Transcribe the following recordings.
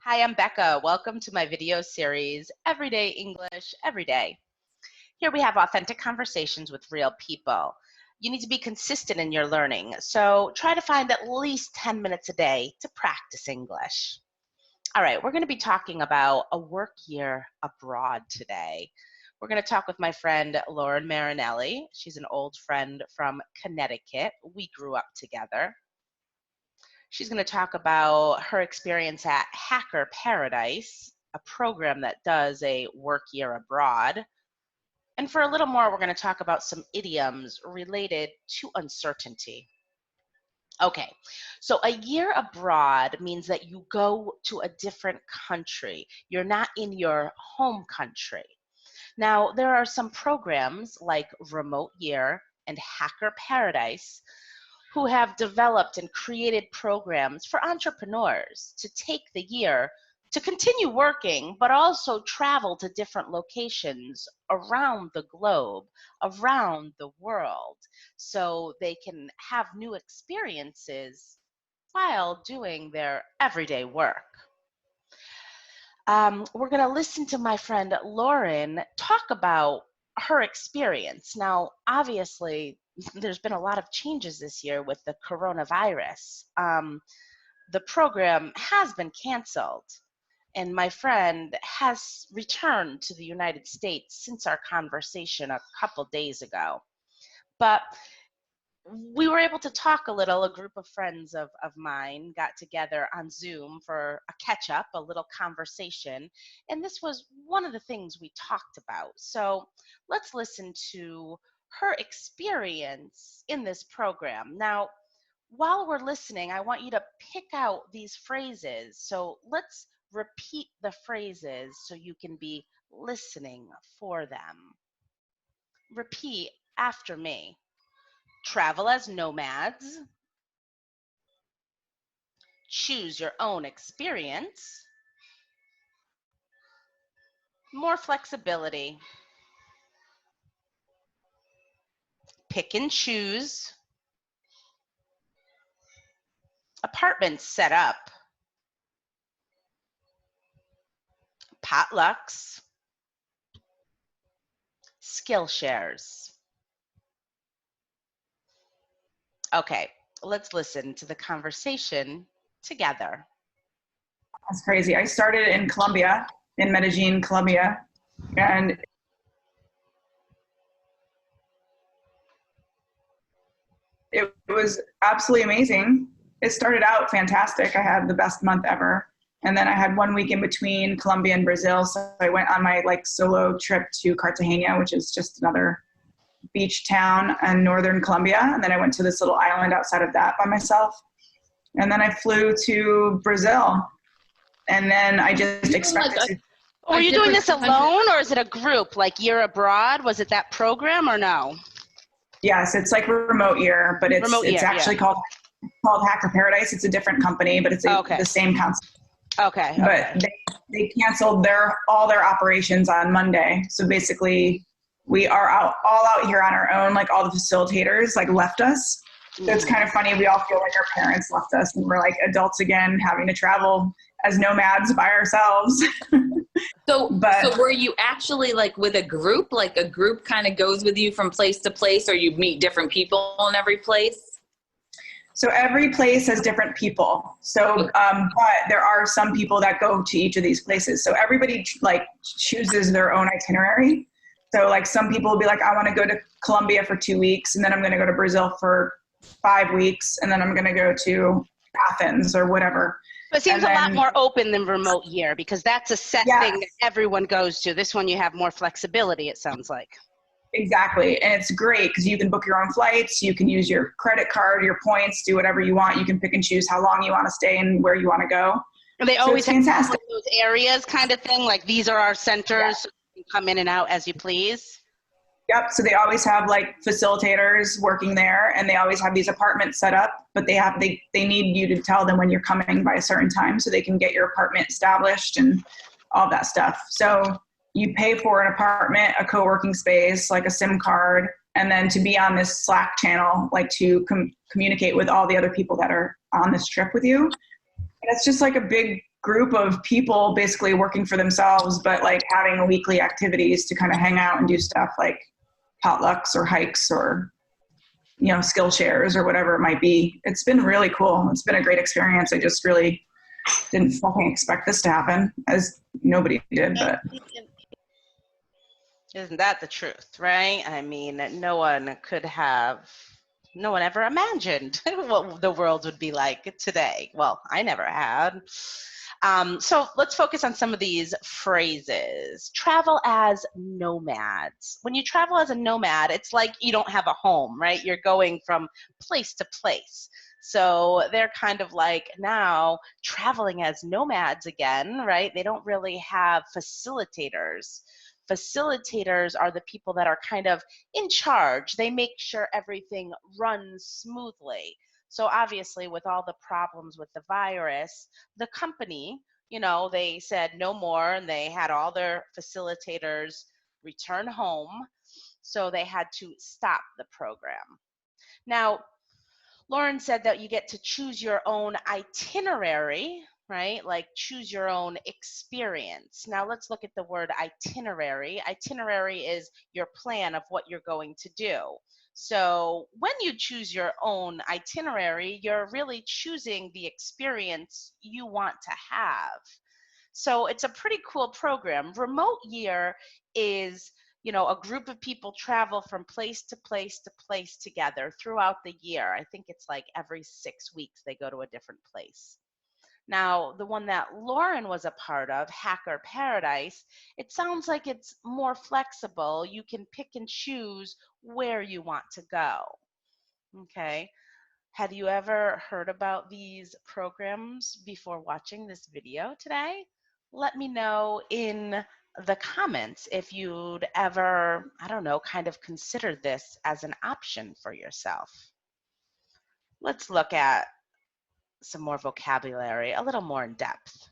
Hi, I'm Bekah. Welcome to my video series, Everyday English, Every Day. Here we have authentic conversations with real people. You need to be consistent in your learning, so try to find at least 10 minutes a day to practice English. All right, we're going to be talking about a work year abroad today. We're going to talk with my friend Lauren Marinelli. She's an old friend from Connecticut. We grew up together. She's going to talk about her experience at Hacker Paradise, a program that does a work year abroad. And for a little more, we're going to talk about some idioms related to uncertainty. Okay, so a year abroad means that you go to a different country. You're not in your home country. Now, there are some programs like Remote Year and Hacker Paradise who have developed and created programs for entrepreneurs to take the year to continue working, but also travel to different locations around the globe, around the world, so they can have new experiences while doing their everyday work. We're going to listen to my friend Lauren talk about her experience. Now, obviously, there's been a lot of changes this year with the coronavirus. The program has been canceled, and my friend has returned to the United States since our conversation a couple days ago. But we were able to talk a little. A group of friends of mine got together on Zoom for a catch up, a little conversation, and this was one of the things we talked about. So let's listen to her experience in this program. Now, while we're listening, I want you to pick out these phrases. So let's repeat the phrases so you can be listening for them. Repeat after me. Travel as nomads, choose your own experience, more flexibility, pick and choose, apartments set up, potlucks, skill shares. Okay, let's listen to the conversation together. That's crazy. I started in Colombia, in Medellin, Colombia, and it was absolutely amazing. It started out fantastic. I had the best month ever. And then I had 1 week in between Colombia and Brazil. So I went on my solo trip to Cartagena, which is just another beach town in northern Colombia. And then I went to this little island outside of that by myself. And then I flew to Brazil. And then I just expected to. Were you doing this alone, or is it a group, like Year Abroad? Was it that program or no? Yes, it's like Remote Year, but it's actually called Hacker Paradise. It's a different company, but it's the same concept. Okay. But they canceled all their operations on Monday. So basically, we are all out here on our own. Like all the facilitators left us. So it's kind of funny. We all feel like our parents left us, and we're like adults again, having to travel as nomads by ourselves. So were you actually with a group? Like a group kind of goes with you from place to place, or you meet different people in every place? So every place has different people. So, but there are some people that go to each of these places. So everybody chooses their own itinerary. So some people will be like, I want to go to Colombia for 2 weeks, and then I'm going to go to Brazil for 5 weeks, and then I'm going to go to Athens or whatever. But it seems a lot more open than Remote Year, because that's a set thing that everyone goes to. This one you have more flexibility, it sounds like. Exactly. And it's great because you can book your own flights. You can use your credit card, your points, do whatever you want. You can pick and choose how long you want to stay and where you want to go. And they always have fantastic. Those areas kind of thing, like these are our centers, so you can come in and out as you please. Yep. So they always have facilitators working there, and they always have these apartments set up, but they need you to tell them when you're coming by a certain time so they can get your apartment established and all that stuff. So you pay for an apartment, a co-working space, a SIM card, and then to be on this Slack channel, to communicate with all the other people that are on this trip with you. And it's just a big group of people basically working for themselves, but like having weekly activities to kind of hang out and do stuff like potlucks or hikes or, you know, skill shares or whatever it might be. It's been really cool. It's been a great experience. I just really didn't fucking expect this to happen, as nobody did, but. Isn't that the truth, right? I mean, no one ever imagined what the world would be like today. Well, I never had. So let's focus on some of these phrases. Travel as nomads. When you travel as a nomad, it's like you don't have a home, right? You're going from place to place. So they're kind of like now traveling as nomads again, right? They don't really have facilitators. Facilitators are the people that are kind of in charge. They make sure everything runs smoothly. So obviously, with all the problems with the virus, the company, you know, they said no more, and they had all their facilitators return home. So they had to stop the program. Now, Lauren said that you get to choose your own itinerary, right? Like choose your own experience. Now let's look at the word itinerary. Itinerary is your plan of what you're going to do. So when you choose your own itinerary, you're really choosing the experience you want to have. So it's a pretty cool program. Remote Year is, you know, a group of people travel from place to place to place together throughout the year. I think it's like every 6 weeks they go to a different place. Now, the one that Lauren was a part of, Hacker Paradise, it sounds like it's more flexible. You can pick and choose where you want to go. Okay. Have you ever heard about these programs before watching this video today? Let me know in the comments if you'd ever, I don't know, kind of consider this as an option for yourself. Let's look at some more vocabulary, a little more in depth.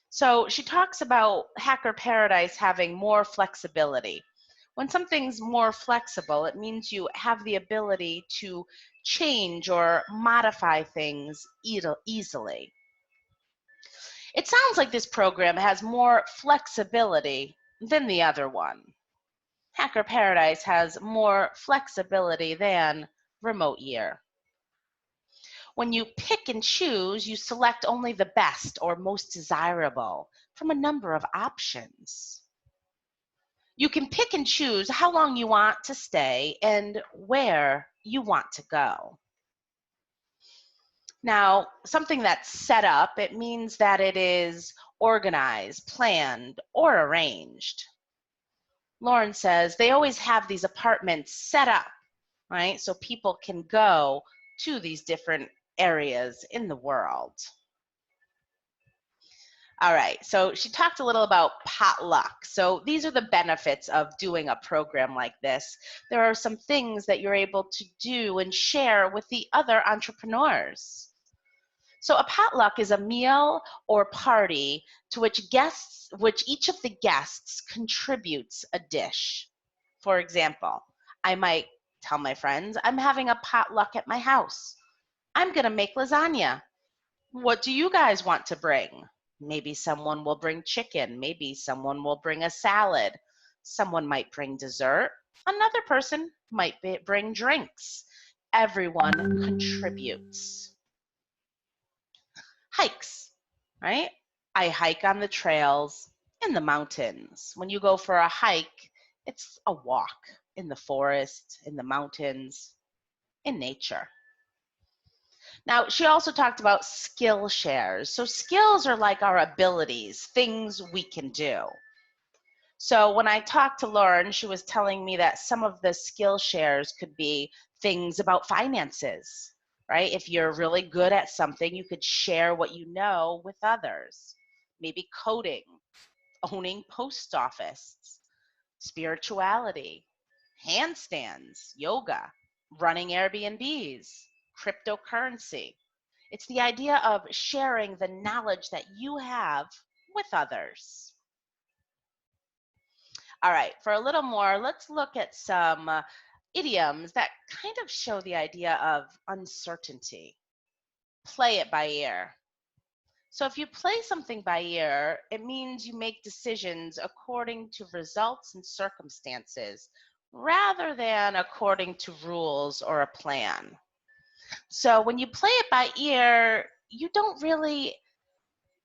So she talks about Hacker Paradise having more flexibility. When something's more flexible, it means you have the ability to change or modify things easily. It sounds like this program has more flexibility than the other one. Hacker Paradise has more flexibility than Remote Year. When you pick and choose, you select only the best or most desirable from a number of options. You can pick and choose how long you want to stay and where you want to go. Now, something that's set up, it means that it is organized, planned, or arranged. Lauren says they always have these apartments set up, right? So people can go to these different areas in the world. All right, so she talked a little about potluck. So these are the benefits of doing a program like this. There are some things that you're able to do and share with the other entrepreneurs. So a potluck is a meal or party to which each of the guests contributes a dish. For example, I might tell my friends, I'm having a potluck at my house. I'm gonna make lasagna. What do you guys want to bring? Maybe someone will bring chicken. Maybe someone will bring a salad. Someone might bring dessert. Another person might bring drinks. Everyone contributes. Hikes, right? I hike on the trails in the mountains. When you go for a hike, it's a walk in the forest, in the mountains, in nature. Now, she also talked about skill shares. So skills are like our abilities, things we can do. So when I talked to Lauren, she was telling me that some of the skill shares could be things about finances, right? If you're really good at something, you could share what you know with others. Maybe coding, owning post office, spirituality, handstands, yoga, running Airbnbs, cryptocurrency. It's the idea of sharing the knowledge that you have with others. All right, for a little more, let's look at some idioms that kind of show the idea of uncertainty. Play it by ear. So if you play something by ear, it means you make decisions according to results and circumstances rather than according to rules or a plan. So when you play it by ear, you don't really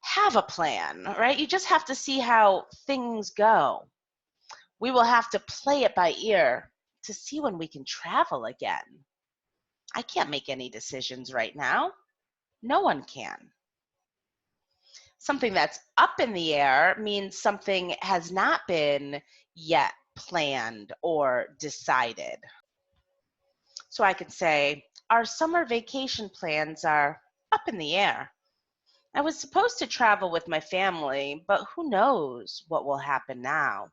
have a plan, right? You just have to see how things go. We will have to play it by ear to see when we can travel again. I can't make any decisions right now. No one can. Something that's up in the air means something has not been yet planned or decided. So I could say, our summer vacation plans are up in the air. I was supposed to travel with my family, but who knows what will happen now.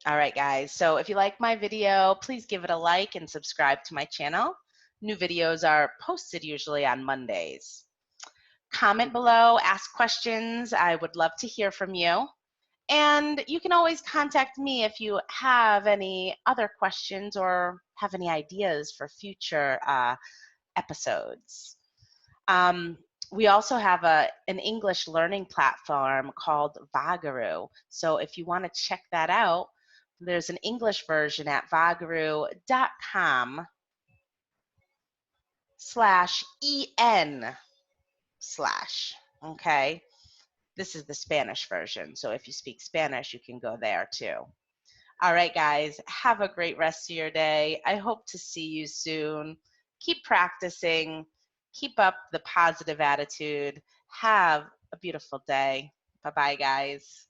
All right, guys, so if you like my video, please give it a like and subscribe to my channel. New videos are posted usually on Mondays. Comment below, ask questions. I would love to hear from you. And you can always contact me if you have any other questions or have any ideas for future episodes. We also have an English learning platform called Vagaroo. So if you want to check that out, there's an English version at vagaroo.com/en/. Okay. This is the Spanish version. So if you speak Spanish, you can go there too. All right, guys, have a great rest of your day. I hope to see you soon. Keep practicing. Keep up the positive attitude. Have a beautiful day. Bye-bye, guys.